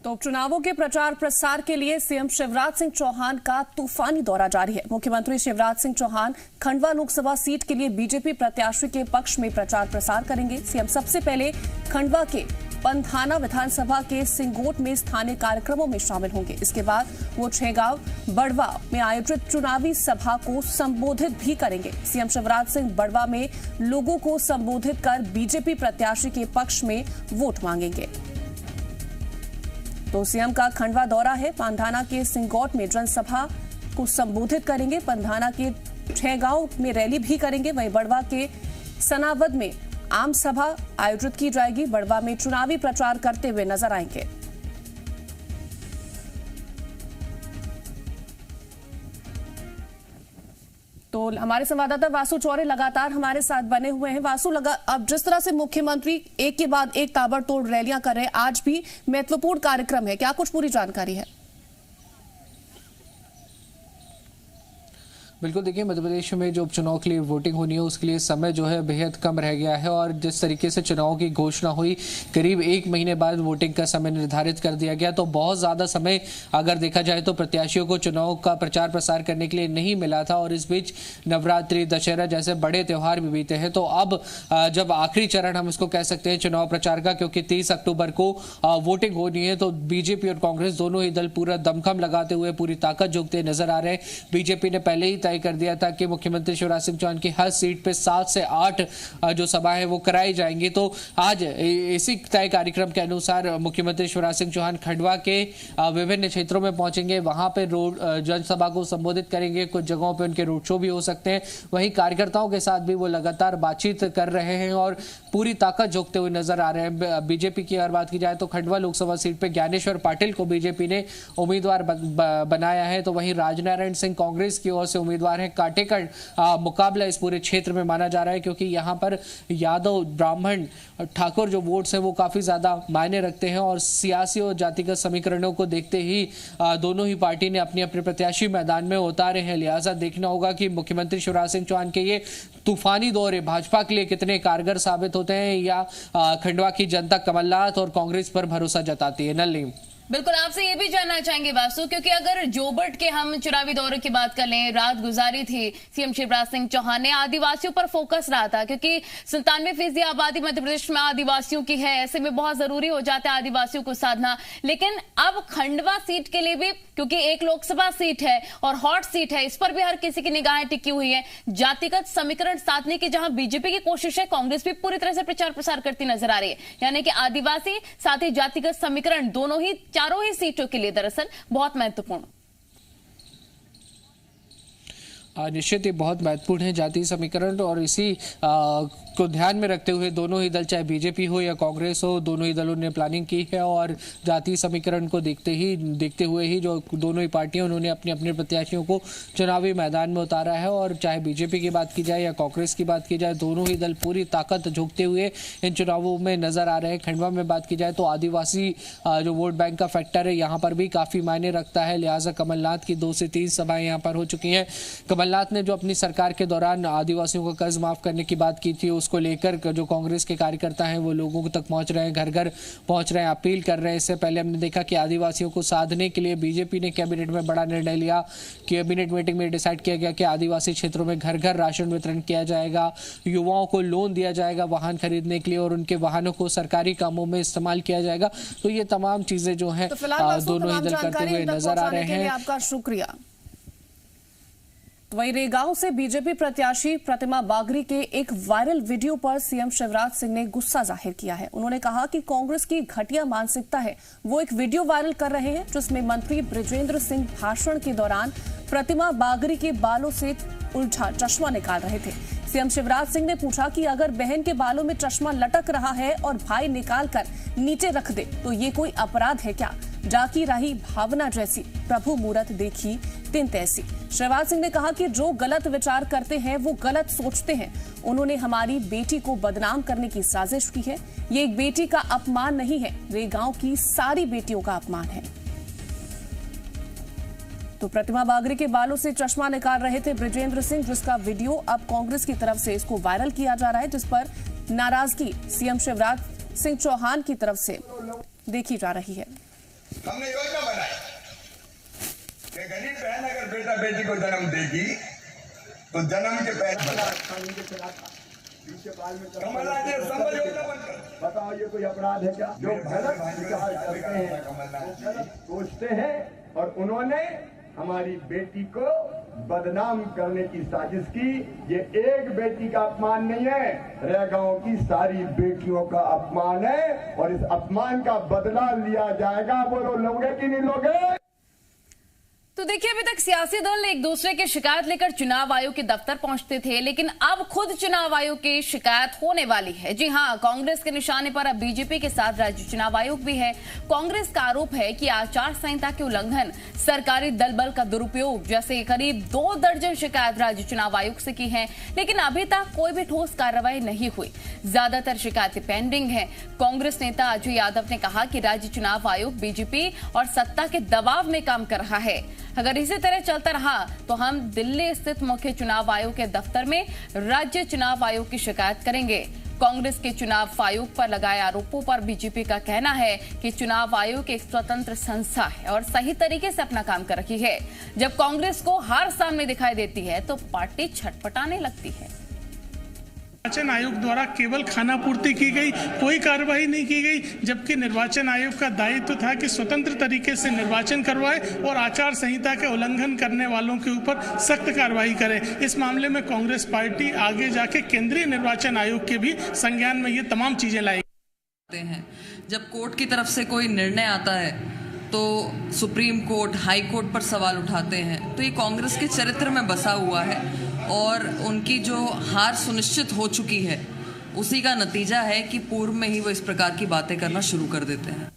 तो उपचुनावों के प्रचार प्रसार के लिए सीएम शिवराज सिंह चौहान का तूफानी दौरा जारी है। मुख्यमंत्री शिवराज सिंह चौहान खंडवा लोकसभा सीट के लिए बीजेपी प्रत्याशी के पक्ष में प्रचार प्रसार करेंगे। सीएम सबसे पहले खंडवा के पंधाना विधानसभा के सिंगोट में स्थानीय कार्यक्रमों में शामिल होंगे। इसके बाद वो छेगांव बड़वा में आयोजित चुनावी सभा को संबोधित भी करेंगे। सीएम शिवराज सिंह बड़वा में लोगों को संबोधित कर बीजेपी प्रत्याशी के पक्ष में वोट मांगेंगे। तो सीएम का खंडवा दौरा है। पंधाना के सिंगोट में जनसभा को संबोधित करेंगे। पंधाना के छेगांव में रैली भी करेंगे। वहीं बड़वा के सनावद में आम सभा आयोजित की जाएगी। बड़वा में चुनावी प्रचार करते हुए नजर आएंगे। तो हमारे संवाददाता वासु चौरे लगातार हमारे साथ बने हुए हैं। वासु, अब जिस तरह से मुख्यमंत्री एक के बाद एक ताबड़तोड़ रैलियां कर रहे हैं, आज भी महत्वपूर्ण कार्यक्रम है, क्या कुछ पूरी जानकारी है? बिल्कुल, देखिए मध्य प्रदेश में जो उपचुनाव के लिए वोटिंग होनी है उसके लिए समय जो है बेहद कम रह गया है और जिस तरीके से चुनाव की घोषणा हुई करीब 1 महीने बाद वोटिंग का समय निर्धारित कर दिया गया, तो बहुत ज़्यादा समय अगर देखा जाए तो प्रत्याशियों को चुनाव का प्रचार प्रसार करने के लिए नहीं मिला था। और इस बीच नवरात्रि, दशहरा जैसे बड़े त्यौहार भी बीते हैं। तो अब जब आखिरी चरण हम इसको कह सकते हैं चुनाव प्रचार का, क्योंकि 30 अक्टूबर को वोटिंग होनी है, तो बीजेपी और कांग्रेस दोनों ही दल पूरा दमखम लगाते हुए पूरी ताकत झोंकते नजर आ रहे हैं। बीजेपी ने पहले ही तय कर दिया था कि मुख्यमंत्री शिवराज सिंह चौहान की हर सीट पे 7 से 8 जो सभाएं हैं वो कराई जाएंगी। तो आज इसी तय कार्यक्रम के अनुसार मुख्यमंत्री शिवराज सिंह चौहान खंडवा के विभिन्न क्षेत्रों में पहुंचेंगे। वहां पे रोड जनसभा को संबोधित करेंगे। कुछ जगहों पे उनके रोड शो भी हो सकते हैं। वहीं कार्यकर्ताओं के साथ भी वो लगातार बातचीत कर रहे हैं और पूरी ताकत झोंकते हुए नजर आ रहे हैं। बीजेपी की अगर बात की जाए तो खंडवा लोकसभा सीट पे ज्ञानेश्वर पाटिल को बीजेपी ने उम्मीदवार बनाया है। तो वहीं राजनारायण सिंह कांग्रेस की ओर से उम्मीदवार है। कांटे का मुकाबला इस पूरे क्षेत्र में माना जा रहा है, क्योंकि यहां पर यादव, ब्राह्मण, ठाकुर जो वोट्स हैं वो काफी ज्यादा मायने रखते हैं और सियासी और जातिगत समीकरणों को देखते ही दोनों ही पार्टी ने अपने अपने प्रत्याशी मैदान में उतारे हैं। लिहाजा देखना होगा कि मुख्यमंत्री शिवराज सिंह चौहान के ये तूफानी दौरे भाजपा के लिए कितने कारगर साबित होते हैं या खंडवा की जनता कमलनाथ और कांग्रेस पर भरोसा जताती है। नलिनी, बिल्कुल आपसे ये भी जानना चाहेंगे वासु, क्योंकि अगर जोबट के हम चुनावी दौरे की बात कर लें, रात गुजारी थी सीएम शिवराज सिंह चौहान ने, आदिवासियों पर फोकस रहा था, क्योंकि 97% आबादी मध्य प्रदेश में आदिवासियों की है। ऐसे में बहुत जरूरी हो जाता है आदिवासियों को साधना। लेकिन अब खंडवा सीट के लिए भी, क्योंकि एक लोकसभा सीट है और हॉट सीट है, इस पर भी हर किसी की निगाहें टिकी हुई है। जातिगत समीकरण साधने की जहां बीजेपी की कोशिश है, कांग्रेस भी पूरी तरह से प्रचार प्रसार करती नजर आ रही है। यानी कि आदिवासी साथ ही जातिगत समीकरण दोनों ही, चारों ही सीटों के लिए दरअसल बहुत महत्वपूर्ण। निश्चित ही बहुत महत्वपूर्ण है जातीय समीकरण और इसी को ध्यान में रखते हुए दोनों ही दल, चाहे बीजेपी हो या कांग्रेस हो, दोनों ही दलों ने प्लानिंग की है और जातीय समीकरण को देखते हुए ही जो दोनों ही पार्टियां उन्होंने अपने अपने प्रत्याशियों को चुनावी मैदान में उतारा है। और चाहे बीजेपी की बात की जाए या कांग्रेस की बात की जाए, दोनों ही दल पूरी ताकत झोंकते हुए इन चुनावों में नजर आ रहे हैं। खंडवा में बात की जाए तो आदिवासी जो वोट बैंक का फैक्टर है यहाँ पर भी काफी मायने रखता है। लिहाजा कमलनाथ की 2 से 3 सभाएं यहाँ पर हो चुकी हैं। कमलनाथ ने जो अपनी सरकार के दौरान आदिवासियों का कर्ज माफ करने की बात की थी, उसको लेकर जो कांग्रेस के कार्यकर्ता हैं वो लोगों तक पहुंच रहे हैं, घर घर पहुंच रहे हैं, अपील कर रहे हैं। इससे पहले हमने देखा कि आदिवासियों को साधने के लिए बीजेपी ने कैबिनेट में बड़ा निर्णय लिया। कैबिनेट मीटिंग में डिसाइड किया गया कि आदिवासी क्षेत्रों में घर घर राशन वितरण किया जाएगा, युवाओं को लोन दिया जाएगा वाहन खरीदने के लिए और उनके वाहनों को सरकारी कामों में इस्तेमाल किया जाएगा। तो ये तमाम चीजें जो है दोनों ही दल करते हुए नजर आ रहे हैं। आपका शुक्रिया। तो वहीं रेगांव से बीजेपी प्रत्याशी प्रतिमा बागरी के एक वायरल वीडियो पर सीएम शिवराज सिंह ने गुस्सा जाहिर किया है। उन्होंने कहा कि कांग्रेस की घटिया मानसिकता है। वो एक वीडियो वायरल कर रहे हैं जिसमें मंत्री बृजेंद्र सिंह भाषण के दौरान प्रतिमा बागरी के बालों से उल्टा चश्मा निकाल रहे थे। सीएम शिवराज सिंह ने पूछा कि अगर बहन के बालों में चश्मा लटक रहा है और भाई निकाल कर नीचे रख दे तो ये कोई अपराध है क्या? जाकी राही भावना जैसी, प्रभु मूरत देखी तिन तैसी। शिवराज सिंह ने कहा कि जो गलत विचार करते हैं वो गलत सोचते हैं। उन्होंने हमारी बेटी को बदनाम करने की साजिश की है। ये एक बेटी का अपमान नहीं है, रेगांव की सारी बेटियों का अपमान है। तो प्रतिमा बागरी के बालों से चश्मा निकाल रहे थे बृजेंद्र सिंह, जिसका वीडियो अब कांग्रेस की तरफ से इसको वायरल किया जा रहा है, जिस पर नाराजगी सीएम शिवराज सिंह चौहान की तरफ से देखी जा रही है। हमने योजना बनाई कि गरीब बहन अगर बेटा बेटी को जन्म देगी तो जन्म के पहले कमलनाथ जी संबल योजना बंद कर। बताओ ये कोई अपराध है क्या? जो गलत विचार करते हैं, गलत सोचते हैं, और उन्होंने हमारी बेटी को बदनाम करने की साजिश की। ये एक बेटी का अपमान नहीं है, रैगांव की सारी बेटियों का अपमान है, और इस अपमान का बदला लिया जाएगा। बोलो लोगे कि नहीं लोगे? तो देखिए, अभी तक सियासी दल एक दूसरे की शिकायत लेकर चुनाव आयोग के दफ्तर पहुंचते थे, लेकिन अब खुद चुनाव आयोग की शिकायत होने वाली है। जी हां, कांग्रेस के निशाने पर अब बीजेपी के साथ राज्य चुनाव आयोग भी है। कांग्रेस का आरोप है कि आचार संहिता के उल्लंघन, सरकारी दल बल का दुरुपयोग जैसे करीब 2 दर्जन शिकायत राज्य चुनाव आयोग से की है, लेकिन अभी तक कोई भी ठोस कार्रवाई नहीं हुई। ज्यादातर शिकायतें पेंडिंग है। कांग्रेस नेता अजय यादव ने कहा कि राज्य चुनाव आयोग बीजेपी और सत्ता के दबाव में काम कर रहा है। अगर इसी तरह चलता रहा तो हम दिल्ली स्थित मुख्य चुनाव आयोग के दफ्तर में राज्य चुनाव आयोग की शिकायत करेंगे। कांग्रेस के चुनाव आयोग पर लगाए आरोपों पर बीजेपी का कहना है कि चुनाव आयोग एक स्वतंत्र संस्था है और सही तरीके से अपना काम कर रही है। जब कांग्रेस को हार सामने दिखाई देती है तो पार्टी छटपटाने लगती है। निर्वाचन आयोग द्वारा केवल खानापूर्ति की गई, कोई कार्रवाई नहीं की गई, जबकि निर्वाचन आयोग का दायित्व था कि स्वतंत्र तरीके से निर्वाचन करवाए और आचार संहिता के उल्लंघन करने वालों के ऊपर सख्त कार्रवाई करे। इस मामले में कांग्रेस पार्टी आगे जाके केंद्रीय निर्वाचन आयोग के भी संज्ञान में ये तमाम चीजें लाई हैं। जब कोर्ट की तरफ से कोई निर्णय आता है तो सुप्रीम कोर्ट, हाई कोर्ट पर सवाल उठाते हैं, तो ये कांग्रेस के चरित्र में बसा हुआ है और उनकी जो हार सुनिश्चित हो चुकी है उसी का नतीजा है कि पूर्व में ही वो इस प्रकार की बातें करना शुरू कर देते हैं।